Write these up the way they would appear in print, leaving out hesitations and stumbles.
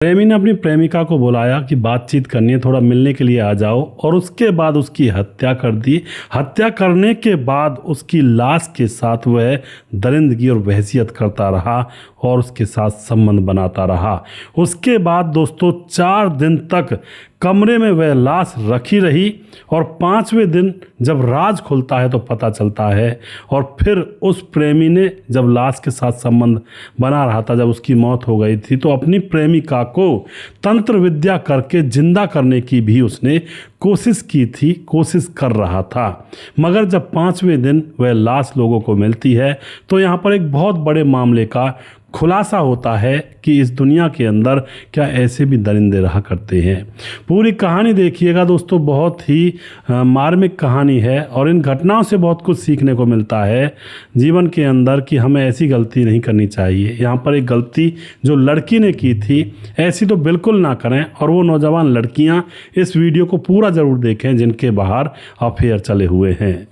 प्रेमी ने अपनी प्रेमिका को बुलाया कि बातचीत करनी है, थोड़ा मिलने के लिए आ जाओ, और उसके बाद उसकी हत्या कर दी। हत्या करने के बाद उसकी लाश के साथ वह दरिंदगी और वहशियत करता रहा और उसके साथ संबंध बनाता रहा। उसके बाद दोस्तों 4 दिन तक कमरे में वह लाश रखी रही और 5वें दिन जब राज खुलता है तो पता चलता है। और फिर उस प्रेमी ने जब लाश के साथ संबंध बना रहा था, जब उसकी मौत हो गई थी, तो अपनी प्रेमिका को तंत्र विद्या करके जिंदा करने की भी उसने कोशिश की थी, कोशिश कर रहा था। मगर जब 5वें दिन वह लाश लोगों को मिलती है तो यहाँ पर एक बहुत बड़े मामले का खुलासा होता है कि इस दुनिया के अंदर क्या ऐसे भी दरिंदे रहा करते हैं। पूरी कहानी देखिएगा दोस्तों, बहुत ही मार्मिक कहानी है और इन घटनाओं से बहुत कुछ सीखने को मिलता है जीवन के अंदर कि हमें ऐसी गलती नहीं करनी चाहिए। यहाँ पर एक गलती जो लड़की ने की थी, ऐसी तो बिल्कुल ना करें। और वो नौजवान लड़कियाँ इस वीडियो को पूरा ज़रूर देखें जिनके बाहर अफेयर चले हुए हैं।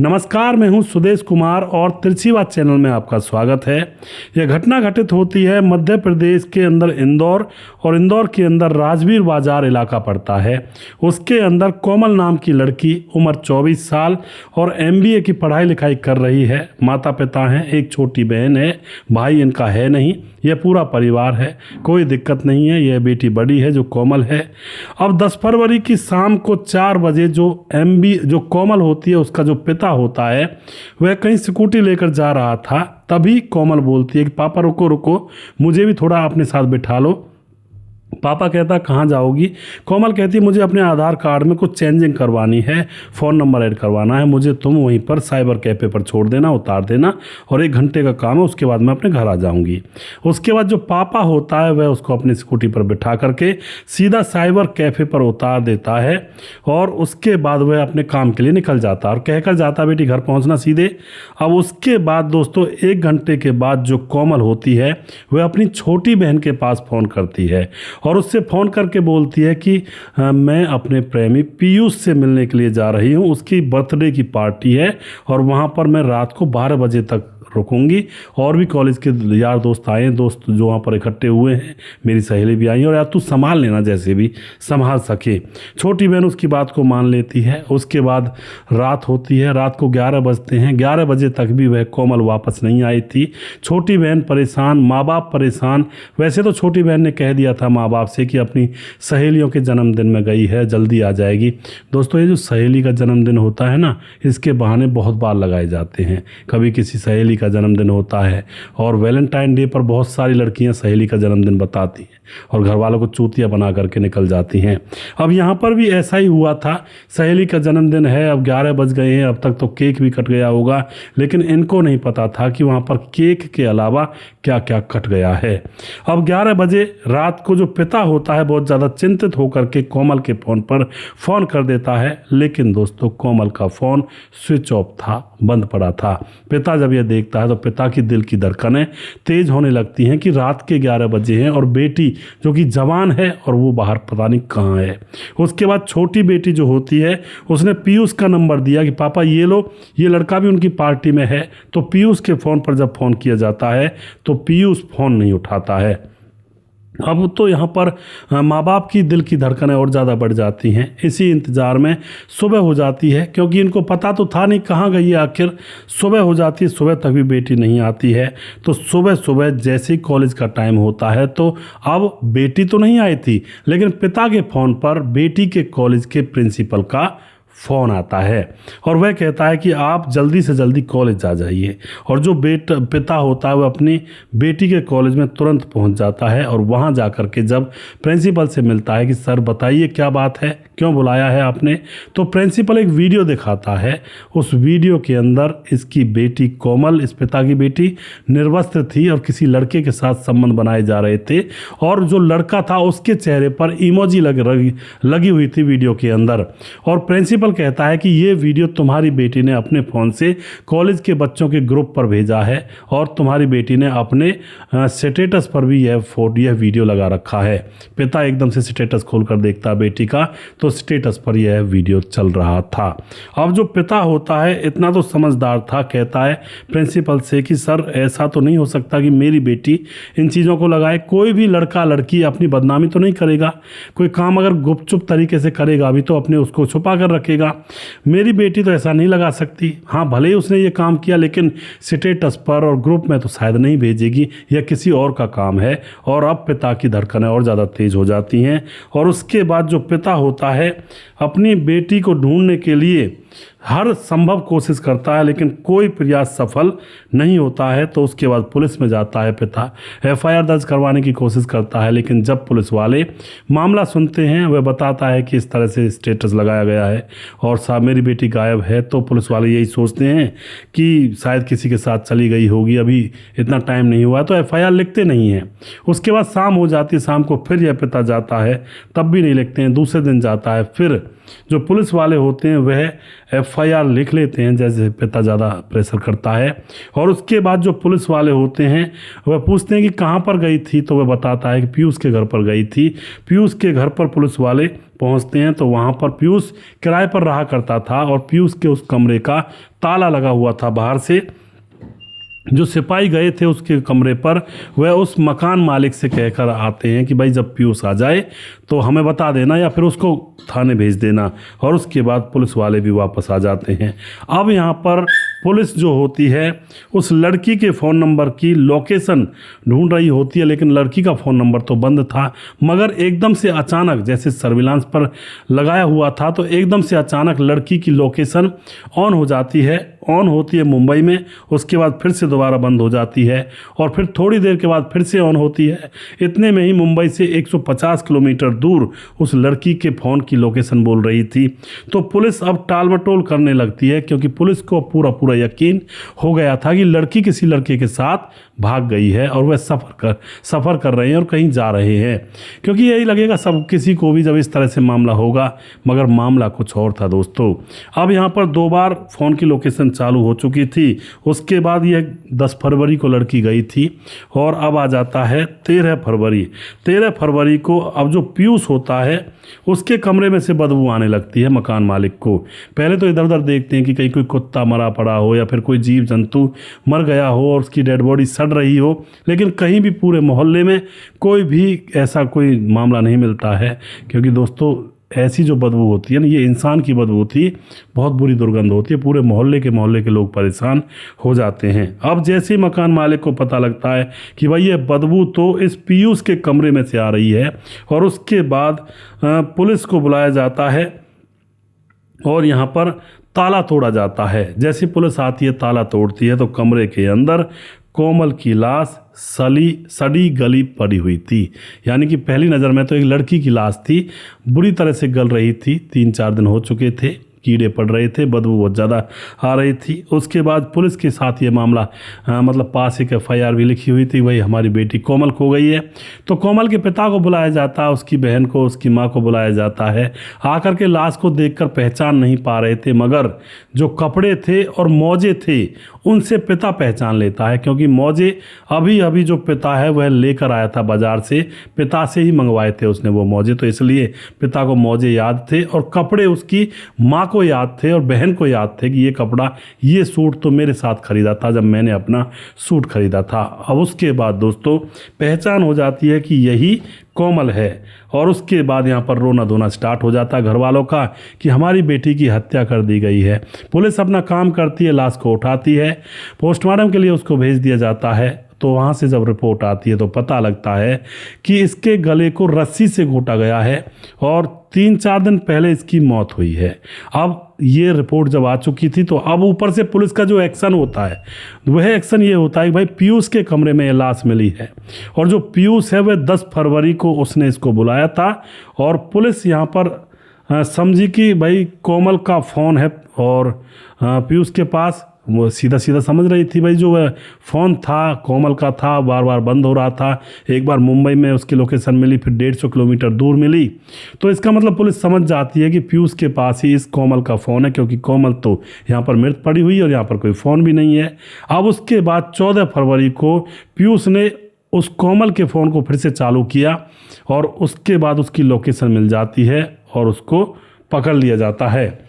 नमस्कार, मैं हूं सुदेश कुमार और तिरछीवाद चैनल में आपका स्वागत है। यह घटना घटित होती है मध्य प्रदेश के अंदर इंदौर, और इंदौर के अंदर राजवीर बाजार इलाका पड़ता है। उसके अंदर कोमल नाम की लड़की, उम्र 24 साल और MBA की पढ़ाई लिखाई कर रही है। माता पिता हैं, एक छोटी बहन है, भाई इनका है नहीं। यह पूरा परिवार है, कोई दिक्कत नहीं है। यह बेटी बड़ी है जो कोमल है। अब 10 फरवरी की शाम को 4 बजे जो कोमल होती है, उसका जो पिता होता है, वह कहीं स्कूटी लेकर जा रहा था। तभी कोमल बोलती है कि पापा रुको रुको, मुझे भी थोड़ा अपने साथ बिठा लो। पापा कहता कहाँ जाओगी? कोमल कहती मुझे अपने आधार कार्ड में कुछ चेंजिंग करवानी है, फ़ोन नंबर ऐड करवाना है, मुझे तुम वहीं पर साइबर कैफ़े पर छोड़ देना, उतार देना, और 1 घंटे का काम है, उसके बाद मैं अपने घर आ जाऊंगी। उसके बाद जो पापा होता है वह उसको अपनी स्कूटी पर बिठा करके सीधा साइबर कैफ़े पर उतार देता है और उसके बाद वह अपने काम के लिए निकल जाता है और कहकर जाता बेटी घर पहुँचना सीधे। अब उसके बाद दोस्तों 1 घंटे के बाद जो कोमल होती है वह अपनी छोटी बहन के पास फ़ोन करती है और उससे फ़ोन करके बोलती है कि मैं अपने प्रेमी पीयूष से मिलने के लिए जा रही हूँ, उसकी बर्थडे की पार्टी है और वहाँ पर मैं रात को 12 बजे तक रुकूंगी। और भी कॉलेज के यार दोस्त आए हैं, दोस्त जो वहाँ पर इकट्ठे हुए हैं, मेरी सहेली भी आई है, और यार तू संभाल लेना जैसे भी संभाल सके। छोटी बहन उसकी बात को मान लेती है। उसके बाद रात होती है, रात को 11 बजते हैं। 11 बजे तक भी वह कोमल वापस नहीं आई थी। छोटी बहन परेशान, माँ बाप परेशान। वैसे तो छोटी बहन ने कह दिया था माँ बाप से कि अपनी सहेलियों के जन्मदिन में गई है, जल्दी आ जाएगी। दोस्तों ये जो सहेली का जन्मदिन होता है ना, इसके बहाने बहुत बार लगाए जाते हैं। कभी किसी सहेली का जन्मदिन होता है और वैलेंटाइन डे पर बहुत सारी लड़कियां सहेली का जन्मदिन बताती हैं और घर वालों को चूतिया बना करके निकल जाती हैं। अब यहाँ पर भी ऐसा ही हुआ था। सहेली का जन्मदिन है, अब 11 बज गए हैं, अब तक तो केक भी कट गया होगा, लेकिन इनको नहीं पता था कि वहाँ पर केक के अलावा क्या क्या कट गया है। अब 11 बजे रात को जो पिता होता है बहुत ज़्यादा चिंतित होकर के कोमल के फ़ोन पर फ़ोन कर देता है, लेकिन दोस्तों कोमल का फ़ोन स्विच ऑफ था, बंद पड़ा था। पिता जब यह देखता है तो पिता की दिल की धड़कनें तेज होने लगती हैं कि रात के 11 बजे हैं और बेटी जो कि जवान है और वो बाहर पता नहीं कहाँ है। उसके बाद छोटी बेटी जो होती है उसने पीयूष का नंबर दिया कि पापा ये लो, ये लड़का भी उनकी पार्टी में है। तो पीयूष के फ़ोन पर जब फ़ोन किया जाता है तो पीयूष फ़ोन नहीं उठाता है। अब तो यहाँ पर माँ बाप की दिल की धड़कनें और ज़्यादा बढ़ जाती हैं। इसी इंतज़ार में सुबह हो जाती है, क्योंकि इनको पता तो था नहीं कहाँ गई है आखिर। सुबह हो जाती है, सुबह तक भी बेटी नहीं आती है। तो सुबह सुबह जैसे ही कॉलेज का टाइम होता है तो अब बेटी तो नहीं आई थी, लेकिन पिता के फ़ोन पर बेटी के कॉलेज के प्रिंसिपल का फ़ोन आता है और वह कहता है कि आप जल्दी से जल्दी कॉलेज आ जाइए। और जो पिता होता है वह अपनी बेटी के कॉलेज में तुरंत पहुंच जाता है और वहां जाकर के जब प्रिंसिपल से मिलता है कि सर बताइए क्या बात है, क्यों बुलाया है आपने, तो प्रिंसिपल एक वीडियो दिखाता है। उस वीडियो के अंदर इसकी बेटी कोमल, इस पिता की बेटी, निर्वस्त्र थी और किसी लड़के के साथ संबंध बनाए जा रहे थे और जो लड़का था उसके चेहरे पर इमोजी लगी हुई थी वीडियो के अंदर। और प्रिंसिपल प्रिंसिपल कहता है कि ये वीडियो तुम्हारी बेटी ने अपने फ़ोन से कॉलेज के बच्चों के ग्रुप पर भेजा है और तुम्हारी बेटी ने अपने स्टेटस पर भी यह वीडियो लगा रखा है। पिता एकदम से स्टेटस खोलकर देखता बेटी का, तो स्टेटस पर यह वीडियो चल रहा था। अब जो पिता होता है इतना तो समझदार था, कहता है प्रिंसिपल से कि सर ऐसा तो नहीं हो सकता कि मेरी बेटी इन चीज़ों को लगाए। कोई भी लड़का लड़की अपनी बदनामी तो नहीं करेगा, कोई काम अगर गुपचुप तरीके से करेगा भी तो अपने उसको छुपा कर रखेगा। मेरी बेटी तो ऐसा नहीं लगा सकती। हाँ, भले ही उसने ये काम किया लेकिन स्टेटस पर और ग्रुप में तो शायद नहीं भेजेगी, यह किसी और का काम है। और अब पिता की धड़कनें और ज़्यादा तेज हो जाती हैं और उसके बाद जो पिता होता है अपनी बेटी को ढूंढने के लिए हर संभव कोशिश करता है लेकिन कोई प्रयास सफल नहीं होता है। तो उसके बाद पुलिस में जाता है पिता, एफआईआर दर्ज करवाने की कोशिश करता है, लेकिन जब पुलिस वाले मामला सुनते हैं वह बताता है कि इस तरह से स्टेटस लगाया गया है और साहब मेरी बेटी गायब है। तो पुलिस वाले यही सोचते हैं कि शायद किसी के साथ चली गई होगी, अभी इतना टाइम नहीं हुआ, तो एफआईआर लिखते नहीं हैं। उसके बाद शाम हो जाती है, शाम को फिर यह पिता जाता है, तब भी नहीं लिखते हैं। दूसरे दिन जाता है, फिर जो पुलिस वाले होते हैं वह एफआईआर लिख लेते हैं, जैसे पिता ज़्यादा प्रेशर करता है। और उसके बाद जो पुलिस वाले होते हैं वह पूछते हैं कि कहाँ पर गई थी, तो वह बताता है कि पीयूष के घर पर गई थी। पीयूष के घर पर पुलिस वाले पहुंचते हैं तो वहाँ पर पीयूष किराए पर रहा करता था और पीयूष के उस कमरे का ताला लगा हुआ था बाहर से। जो सिपाही गए थे उसके कमरे पर वह उस मकान मालिक से कहकर आते हैं कि भाई जब पीयूष आ जाए तो हमें बता देना या फिर उसको थाने भेज देना। और उसके बाद पुलिस वाले भी वापस आ जाते हैं। अब यहाँ पर पुलिस जो होती है उस लड़की के फ़ोन नंबर की लोकेशन ढूंढ रही होती है, लेकिन लड़की का फ़ोन नंबर तो बंद था। मगर एकदम से अचानक, जैसे सर्विलांस पर लगाया हुआ था, तो एकदम से अचानक लड़की की लोकेशन ऑन हो जाती है। ऑन होती है मुंबई में, उसके बाद फिर से दोबारा बंद हो जाती है और फिर थोड़ी देर के बाद फिर से ऑन होती है। इतने में ही मुंबई से 150 किलोमीटर दूर उस लड़की के फ़ोन की लोकेशन बोल रही थी। तो पुलिस अब टाल मटोल करने लगती है, क्योंकि पुलिस को पूरा यकीन हो गया था कि लड़की किसी लड़के के साथ भाग गई है और वह सफ़र कर रहे हैं और कहीं जा रहे हैं, क्योंकि यही लगेगा सब किसी को भी जब इस तरह से मामला होगा। मगर मामला कुछ और था दोस्तों। अब यहाँ पर 2 बार फ़ोन की लोकेशन चालू हो चुकी थी। उसके बाद यह 10 फरवरी को लड़की गई थी और अब आ जाता है 13 फरवरी। 13 फरवरी को अब जो पीयूष होता है उसके कमरे में से बदबू आने लगती है मकान मालिक को। पहले तो इधर उधर देखते हैं कि कहीं कोई कुत्ता मरा पड़ा हो या फिर कोई जीव जंतु मर गया हो और उसकी डेड बॉडी सड़ रही हो, लेकिन कहीं भी पूरे मोहल्ले में कोई भी ऐसा कोई मामला नहीं मिलता है। क्योंकि दोस्तों ऐसी जो बदबू होती है ना, ये इंसान की बदबू थी, बहुत बुरी दुर्गंध होती है, पूरे मोहल्ले के लोग परेशान हो जाते हैं। अब जैसे ही मकान मालिक को पता लगता है कि भाई ये बदबू तो इस पीयूष के कमरे में से आ रही है, और उसके बाद पुलिस को बुलाया जाता है और यहाँ पर ताला तोड़ा जाता है। जैसे पुलिस आती है, ताला तोड़ती है, तो कमरे के अंदर कोमल की लाश सड़ी गली पड़ी हुई थी। यानी कि पहली नज़र में तो एक लड़की की लाश थी, बुरी तरह से गल रही थी। 3-4 दिन हो चुके थे, कीड़े पड़ रहे थे, बदबू बहुत ज़्यादा आ रही थी। उसके बाद पुलिस के साथ ये मामला मतलब पास एक एफआईआर भी लिखी हुई थी, वही हमारी बेटी कोमल खो गई है। तो कोमल के पिता को बुलाया जाता है, उसकी बहन को, उसकी माँ को बुलाया जाता है। आकर के लाश को देखकर पहचान नहीं पा रहे थे, मगर जो कपड़े थे और मौजे थे उनसे पिता पहचान लेता है, क्योंकि मौजे अभी जो पिता है वह लेकर आया था बाजार से, पिता से ही मंगवाए थे उसने वो मौजे, तो इसलिए पिता को मौजे याद थे और कपड़े उसकी माँ को याद थे और बहन को याद थे कि ये कपड़ा, ये सूट तो मेरे साथ खरीदा था जब मैंने अपना सूट खरीदा था। अब उसके बाद दोस्तों पहचान हो जाती है कि यही कोमल है, और उसके बाद यहाँ पर रोना धोना स्टार्ट हो जाता है घर वालों का कि हमारी बेटी की हत्या कर दी गई है। पुलिस अपना काम करती है, लाश को उठाती है, पोस्टमार्टम के लिए उसको भेज दिया जाता है। तो वहाँ से जब रिपोर्ट आती है तो पता लगता है कि इसके गले को रस्सी से घोटा गया है और 3-4 दिन पहले इसकी मौत हुई है। अब ये रिपोर्ट जब आ चुकी थी तो अब ऊपर से पुलिस का जो एक्शन होता है वह एक्शन ये होता है कि भाई पीयूष के कमरे में ये लाश मिली है, और जो पीयूष है वह 10 फरवरी को उसने इसको बुलाया था। और पुलिस यहाँ पर समझी कि भाई कोमल का फ़ोन है और पीयूष के पास, वो सीधा सीधा समझ रही थी भाई जो वह फ़ोन था कोमल का था, बार बार बंद हो रहा था। एक बार मुंबई में उसकी लोकेशन मिली, फिर 150 किलोमीटर दूर मिली। तो इसका मतलब पुलिस समझ जाती है कि पीयूष के पास ही इस कोमल का फ़ोन है, क्योंकि कोमल तो यहाँ पर मृत पड़ी हुई है और यहाँ पर कोई फ़ोन भी नहीं है। अब उसके बाद 14 फरवरी को पीयूष ने उस कोमल के फ़ोन को फिर से चालू किया और उसके बाद उसकी लोकेशन मिल जाती है और उसको पकड़ लिया जाता है।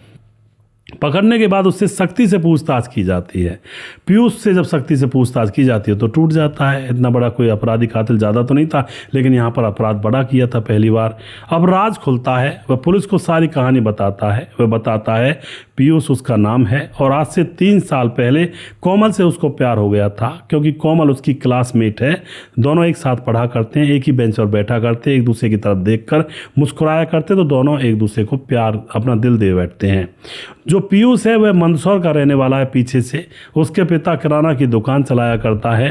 पकड़ने के बाद उससे सख्ती से पूछताछ की जाती है। पीयूष से जब सख्ती से पूछताछ की जाती है तो टूट जाता है। इतना बड़ा कोई अपराधी कातिल ज़्यादा तो नहीं था, लेकिन यहाँ पर अपराध बड़ा किया था पहली बार। अब राज खुलता है, वह पुलिस को सारी कहानी बताता है। वह बताता है पीयूष उसका नाम है और आज से 3 साल पहले कोमल से उसको प्यार हो गया था, क्योंकि कोमल उसकी क्लासमेट है। दोनों एक साथ पढ़ा करते हैं, एक ही बेंच पर बैठा करते, एक दूसरे की तरफ देखकर मुस्कुराया करते, तो दोनों एक दूसरे को प्यार अपना दिल दे बैठते हैं। जो पीयूष है वह मंदसौर का रहने वाला है पीछे से। उसके पिता किराना की दुकान चलाया करता है।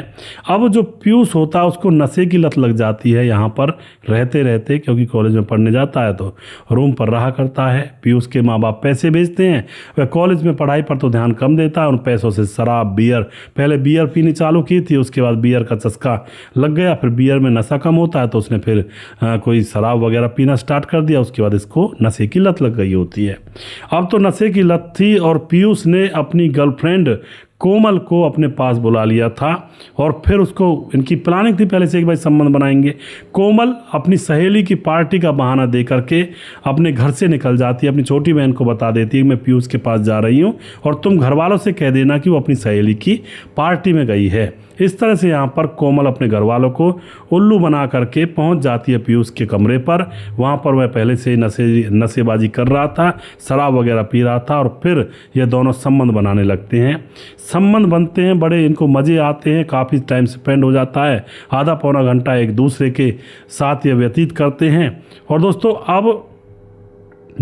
अब जो पीयूष होता है उसको नशे की लत लग जाती है यहाँ पर रहते रहते, क्योंकि कॉलेज में पढ़ने जाता है तो रूम पर रहा करता है। पीयूष के माँ बाप पैसे भेजते हैं, वह कॉलेज में पढ़ाई पर तो ध्यान कम देता है। उन पैसों से शराब, बियर, पहले बियर पीनी चालू की थी, उसके बाद बियर का चस्का लग गया, फिर बियर में नशा कम होता है तो उसने फिर कोई शराब वगैरह पीना स्टार्ट कर दिया। उसके बाद इसको नशे की लत लग गई होती है। अब तो नशे की लत थी और पीयूष ने अपनी गर्लफ्रेंड कोमल को अपने पास बुला लिया था और फिर उसको, इनकी प्लानिंग थी पहले से कि भाई संबंध बनाएंगे। कोमल अपनी सहेली की पार्टी का बहाना दे करके अपने घर से निकल जाती है। अपनी छोटी बहन को बता देती है कि मैं पीयूष के पास जा रही हूँ और तुम घर वालों से कह देना कि वो अपनी सहेली की पार्टी में गई है। इस तरह से यहाँ पर कोमल अपने घर वालों को उल्लू बना करके पहुँच जाती है पीयूष के कमरे पर। वहाँ पर वह पहले से ही नशेबाजी कर रहा था, शराब वगैरह पी रहा था और फिर ये दोनों संबंध बनाने लगते हैं। संबंध बनते हैं, बड़े इनको मज़े आते हैं, काफ़ी टाइम स्पेंड हो जाता है, आधा पौना घंटा एक दूसरे के साथ ये व्यतीत करते हैं। और दोस्तों अब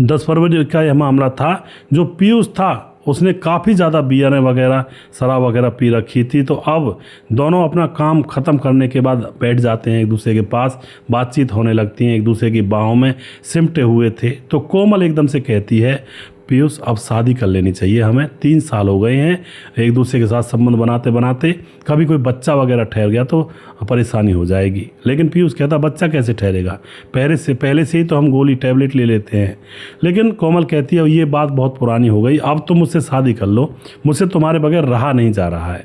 10 फरवरी का यह मामला था। जो पीयूष था उसने काफ़ी ज़्यादा बियरें वगैरह, शराब वगैरह पी रखी थी। तो अब दोनों अपना काम ख़त्म करने के बाद बैठ जाते हैं एक दूसरे के पास, बातचीत होने लगती हैं, एक दूसरे की बाहों में सिमटे हुए थे। तो कोमल एकदम से कहती है पीयूष अब शादी कर लेनी चाहिए हमें, 3 साल हो गए हैं एक दूसरे के साथ संबंध बनाते बनाते, कभी कोई बच्चा वगैरह ठहर गया तो परेशानी हो जाएगी। लेकिन पीयूष कहता बच्चा कैसे ठहरेगा, पहले से ही तो हम गोली टैबलेट ले लेते हैं। लेकिन कोमल कहती है ये बात बहुत पुरानी हो गई, अब तुम मुझसे शादी कर लो, मुझसे तुम्हारे बगैर रहा नहीं जा रहा है।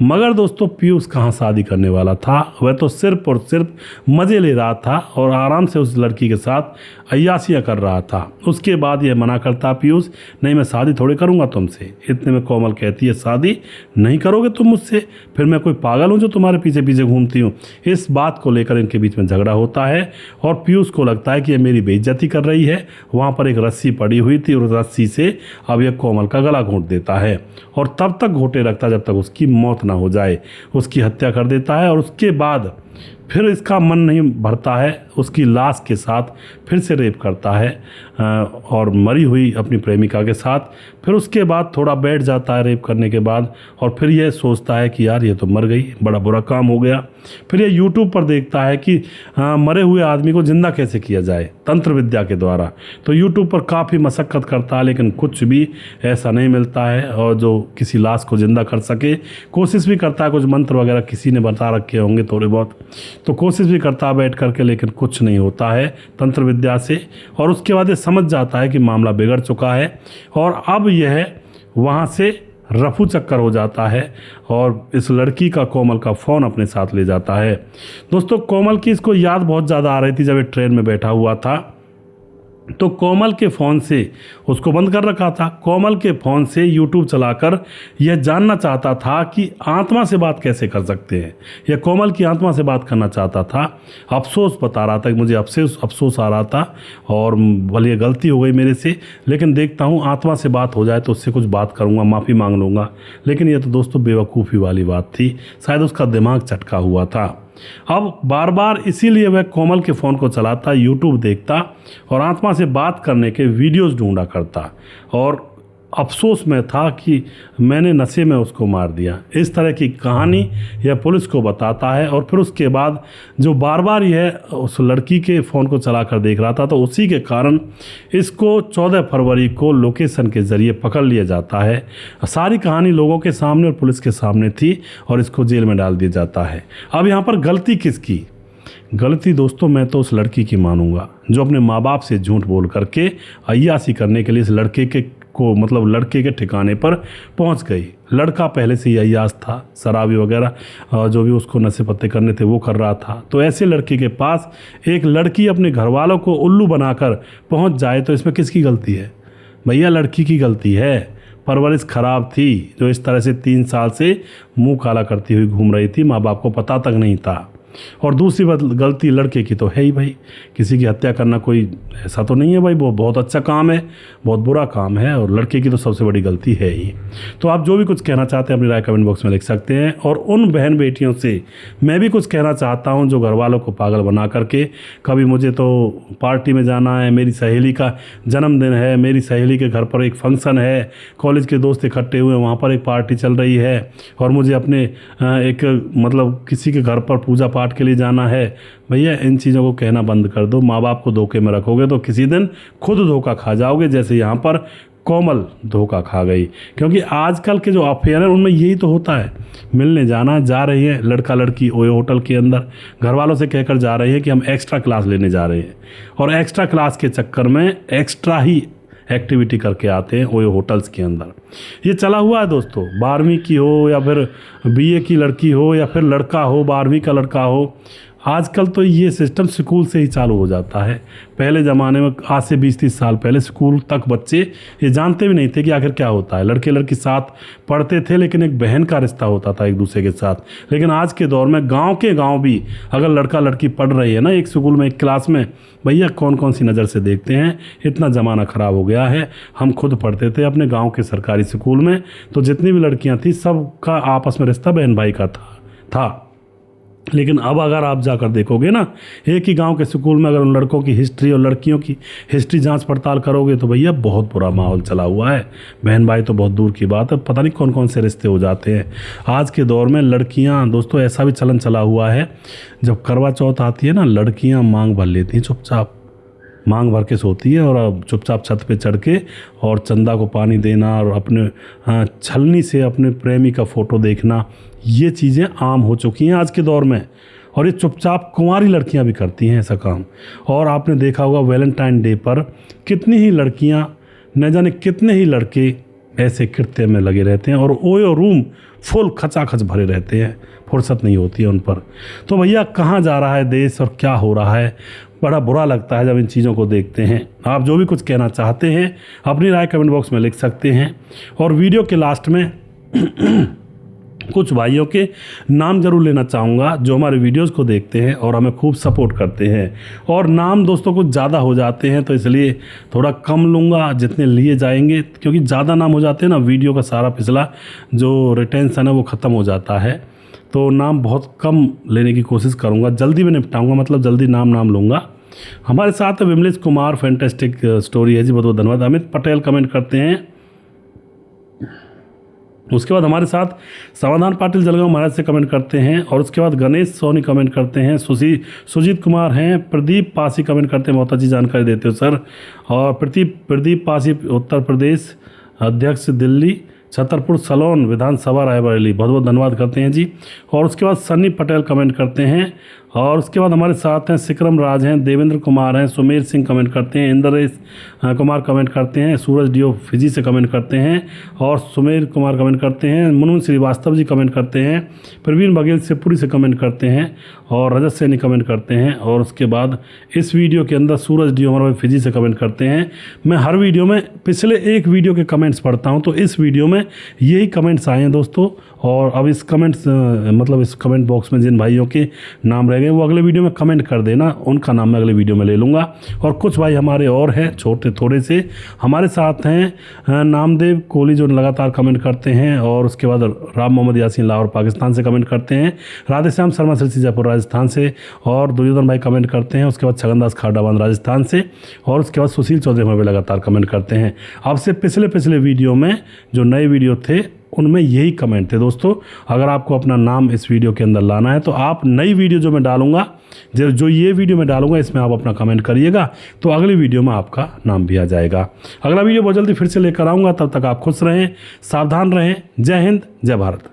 मगर दोस्तों पीयूष कहाँ शादी करने वाला था, वह तो सिर्फ और सिर्फ मज़े ले रहा था और आराम से उस लड़की के साथ अय्यासियाँ कर रहा था। उसके बाद यह मना करता पीयूष, नहीं मैं शादी थोड़ी करूँगा तुमसे। इतने में कोमल कहती है शादी नहीं करोगे तुम मुझसे, फिर मैं कोई पागल हूँ जो तुम्हारे पीछे पीछे घूमती हूँ। इस बात को लेकर इनके बीच में झगड़ा होता है और पीयूष को लगता है कि ये मेरी बेइज्जती कर रही है। वहाँ पर एक रस्सी पड़ी हुई थी और रस्सी से अब यह कोमल का गला घोंट देता है और तब तक घोंटे रखता जब तक उसकी मौत ना हो जाए। उसकी हत्या कर देता है और उसके बाद फिर इसका मन नहीं भरता है, उसकी लाश के साथ फिर से रेप करता है और मरी हुई अपनी प्रेमिका के साथ। फिर उसके बाद थोड़ा बैठ जाता है रेप करने के बाद और फिर यह सोचता है कि यार ये तो मर गई, बड़ा बुरा काम हो गया। फिर ये यूट्यूब पर देखता है कि मरे हुए आदमी को जिंदा कैसे किया जाए तंत्र विद्या के द्वारा। तो यूट्यूब पर काफ़ी मशक्क़त करता है लेकिन कुछ भी ऐसा नहीं मिलता है और जो किसी लाश को जिंदा कर सके। कोशिश भी करता है, कुछ मंत्र वगैरह किसी ने बता रखे होंगे थोड़े बहुत, तो कोशिश भी करता है बैठ करके, लेकिन कुछ नहीं होता है तंत्र विद्या से। और उसके बाद ये समझ जाता है कि मामला बिगड़ चुका है और अब यह वहाँ से रफू चक्कर हो जाता है और इस लड़की का, कोमल का फ़ोन अपने साथ ले जाता है। दोस्तों कोमल की इसको याद बहुत ज़्यादा आ रही थी जब ये ट्रेन में बैठा हुआ था, तो कोमल के फ़ोन से, उसको बंद कर रखा था, कोमल के फ़ोन से यूट्यूब चलाकर यह जानना चाहता था कि आत्मा से बात कैसे कर सकते हैं। यह कोमल की आत्मा से बात करना चाहता था। अफसोस बता रहा था कि मुझे अफसोस आ रहा था और भले ये गलती हो गई मेरे से, लेकिन देखता हूँ आत्मा से बात हो जाए तो उससे कुछ बात करूँगा, माफ़ी मांग लूँगा। लेकिन यह तो दोस्तों बेवकूफ़ी वाली बात थी, शायद उसका दिमाग चटका हुआ था। अब बार बार इसीलिए वह कोमल के फ़ोन को चलाता, यूट्यूब देखता और आत्मा से बात करने के वीडियोस ढूंढा करता और अफसोस में था कि मैंने नशे में उसको मार दिया। इस तरह की कहानी यह पुलिस को बताता है। और फिर उसके बाद जो बार बार यह उस लड़की के फ़ोन को चला कर देख रहा था, तो उसी के कारण इसको 14 फरवरी को लोकेशन के ज़रिए पकड़ लिया जाता है। सारी कहानी लोगों के सामने और पुलिस के सामने थी और इसको जेल में डाल दिया जाता है। अब यहाँ पर गलती किसकी? गलती दोस्तों मैं तो उस लड़की की मानूंगा जो अपने माँ बाप से झूठ बोल करके अय्यासी करने के लिए इस लड़के के ठिकाने पर पहुंच गई। लड़का पहले से ही अय्यास था, शराबी वगैरह जो भी उसको नशे पत्ते करने थे वो कर रहा था। तो ऐसे लड़के के पास एक लड़की अपने घर वालों को उल्लू बनाकर पहुंच जाए तो इसमें किसकी गलती है? भैया लड़की की गलती है। परवरिश खराब थी, जो इस तरह से 3 साल से मुंह काला करती हुई घूम रही थी, माँ बाप को पता तक नहीं था। और दूसरी बात गलती लड़के की तो है ही भाई, किसी की हत्या करना कोई ऐसा तो नहीं है भाई, वो बहुत अच्छा काम है, बहुत बुरा काम है, और लड़के की तो सबसे बड़ी गलती है ही। तो आप जो भी कुछ कहना चाहते हैं अपनी राय कमेंट बॉक्स में लिख सकते हैं। और उन बहन बेटियों से मैं भी कुछ कहना चाहता हूं जो घर वालों को पागल बना करके कभी मुझे तो पार्टी में जाना है, मेरी सहेली का जन्मदिन है, मेरी सहेली के घर पर एक फंक्शन है, कॉलेज के दोस्त इकट्ठे हुए वहाँ पर एक पार्टी चल रही है और मुझे अपने किसी के घर पर पूजा पाठ के लिए जाना है। भैया इन चीज़ों को कहना बंद कर दो। माँ बाप को धोखे में रखोगे तो किसी दिन खुद धोखा खा जाओगे, जैसे यहाँ पर कोमल धोखा खा गई। क्योंकि आजकल के जो अफेयर है उनमें यही तो होता है, मिलने जाना, जा रही है लड़का लड़की ओयो होटल के अंदर, घर वालों से कहकर जा रही है कि हम एक्स्ट्रा क्लास लेने जा रहे हैं, और एक्स्ट्रा क्लास के चक्कर में एक्स्ट्रा ही एक्टिविटी करके आते हैं ओयो होटल्स के अंदर। ये चला हुआ है दोस्तों, 12वीं की हो या फिर बीए की लड़की हो या फिर लड़का हो 12वीं का लड़का हो, आजकल तो ये सिस्टम स्कूल से ही चालू हो जाता है। पहले ज़माने में आज से 20-30 साल पहले स्कूल तक बच्चे ये जानते भी नहीं थे कि आखिर क्या होता है। लड़के लड़की साथ पढ़ते थे लेकिन एक बहन का रिश्ता होता था एक दूसरे के साथ। लेकिन आज के दौर में गांव के गांव भी अगर लड़का लड़की पढ़ रही है ना एक स्कूल में, एक क्लास में, भैया कौन कौन सी नज़र से देखते हैं। इतना ज़माना ख़राब हो गया है। हम खुद पढ़ते थे अपने गाँव के सरकारी स्कूल में, तो जितनी भी लड़कियाँ थी सबका आपस में रिश्ता बहन भाई का था। लेकिन अब अगर आप जाकर देखोगे ना एक ही गांव के स्कूल में, अगर उन लड़कों की हिस्ट्री और लड़कियों की हिस्ट्री जांच पड़ताल करोगे तो भैया बहुत बुरा माहौल चला हुआ है। बहन भाई तो बहुत दूर की बात है, पता नहीं कौन कौन से रिश्ते हो जाते हैं आज के दौर में। लड़कियां दोस्तों ऐसा भी चलन चला हुआ है, जब करवा चौथ आती है ना, लड़कियां मांग भर लेती हैं, चुपचाप मांग भर के सोती है और अब चुपचाप छत पे चढ़ के और चंदा को पानी देना और अपने छलनी से अपने प्रेमी का फ़ोटो देखना, ये चीज़ें आम हो चुकी हैं आज के दौर में। और ये चुपचाप कुंवारी लड़कियां भी करती हैं ऐसा काम। और आपने देखा होगा वैलेंटाइन डे पर कितनी ही लड़कियां, न जाने कितने ही लड़के ऐसे कृत्य में लगे रहते हैं और ओयो रूम फुल खचाखच भरे रहते हैं, फुर्सत नहीं होती है उन पर। तो भैया कहाँ जा रहा है देश और क्या हो रहा है, बड़ा बुरा लगता है जब इन चीज़ों को देखते हैं। आप जो भी कुछ कहना चाहते हैं अपनी राय कमेंट बॉक्स में लिख सकते हैं। और वीडियो के लास्ट में कुछ भाइयों के नाम जरूर लेना चाहूँगा जो हमारे वीडियोस को देखते हैं और हमें खूब सपोर्ट करते हैं। और नाम दोस्तों कुछ ज़्यादा हो जाते हैं तो इसलिए थोड़ा कम लूँगा जितने लिए जाएंगे, क्योंकि ज़्यादा नाम हो जाते हैं ना वीडियो का सारा पिछला जो रिटेंशन है वो ख़त्म हो जाता है। तो नाम बहुत कम लेने की कोशिश करूँगा, जल्दी में निपटाऊँगा, मतलब जल्दी नाम लूँगा। हमारे साथ विमलेश कुमार, फैंटेस्टिक स्टोरी है जी, बहुत बहुत धन्यवाद। अमित पटेल कमेंट करते हैं। उसके बाद हमारे साथ समाधान पाटिल जलगांव महाराज से कमेंट करते हैं। और उसके बाद गणेश सोनी कमेंट करते हैं। सुजीत कुमार हैं। प्रदीप पासी कमेंट करते हैं, बहुत अच्छी जानकारी देते हो सर। और प्रदीप पासी उत्तर प्रदेश अध्यक्ष दिल्ली छतरपुर सलोन विधानसभा रायबरेली, बहुत बहुत धन्यवाद करते हैं जी। और उसके बाद सन्नी पटेल कमेंट करते हैं। और उसके बाद हमारे साथ हैं सिकरम राज हैं, देवेंद्र कुमार हैं, सुमेर सिंह कमेंट करते हैं, इंद्रेश कुमार कमेंट करते हैं, सूरज डियो फिजी से कमेंट करते हैं और सुमेर कुमार कमेंट करते हैं, मुनुन श्रीवास्तव जी कमेंट करते हैं, प्रवीण बघेल शिवपुरी से कमेंट करते हैं और रजत सैनी कमेंट करते हैं। और उसके बाद इस वीडियो के अंदर सूरज डियो हमारे फिजी से कमेंट करते हैं। मैं हर वीडियो में पिछले एक वीडियो के कमेंट्स पढ़ता हूँ, तो इस वीडियो में यही कमेंट्स आए हैं दोस्तों। और अब इस कमेंट बॉक्स में जिन भाइयों के नाम रहेंगे लगे वो अगले वीडियो में कमेंट कर देना, उनका नाम मैं अगले वीडियो में ले लूँगा। और कुछ भाई हमारे और हैं छोटे थोड़े से हमारे साथ हैं, नामदेव कोहली जो लगातार कमेंट करते हैं, और उसके बाद राम मोहम्मद यासीन लाहौर पाकिस्तान से कमेंट करते हैं, राधेश्याम शर्मा सिरसी जयपुर राजस्थान से, और दुर्योधन भाई कमेंट करते हैं, उसके बाद छगनदास खाडाबान राजस्थान से, और उसके बाद सुशील चौधरी हमें लगातार कमेंट करते हैं। आपसे पिछले वीडियो में जो नए वीडियो थे उनमें यही कमेंट थे। दोस्तों अगर आपको अपना नाम इस वीडियो के अंदर लाना है तो आप नई वीडियो जो मैं डालूंगा, जो ये वीडियो मैं डालूंगा इसमें आप अपना कमेंट करिएगा, तो अगली वीडियो में आपका नाम भी आ जाएगा। अगला वीडियो बहुत जल्दी फिर से लेकर आऊँगा, तब तक आप खुश रहें, सावधान रहें। जय हिंद, जय भारत।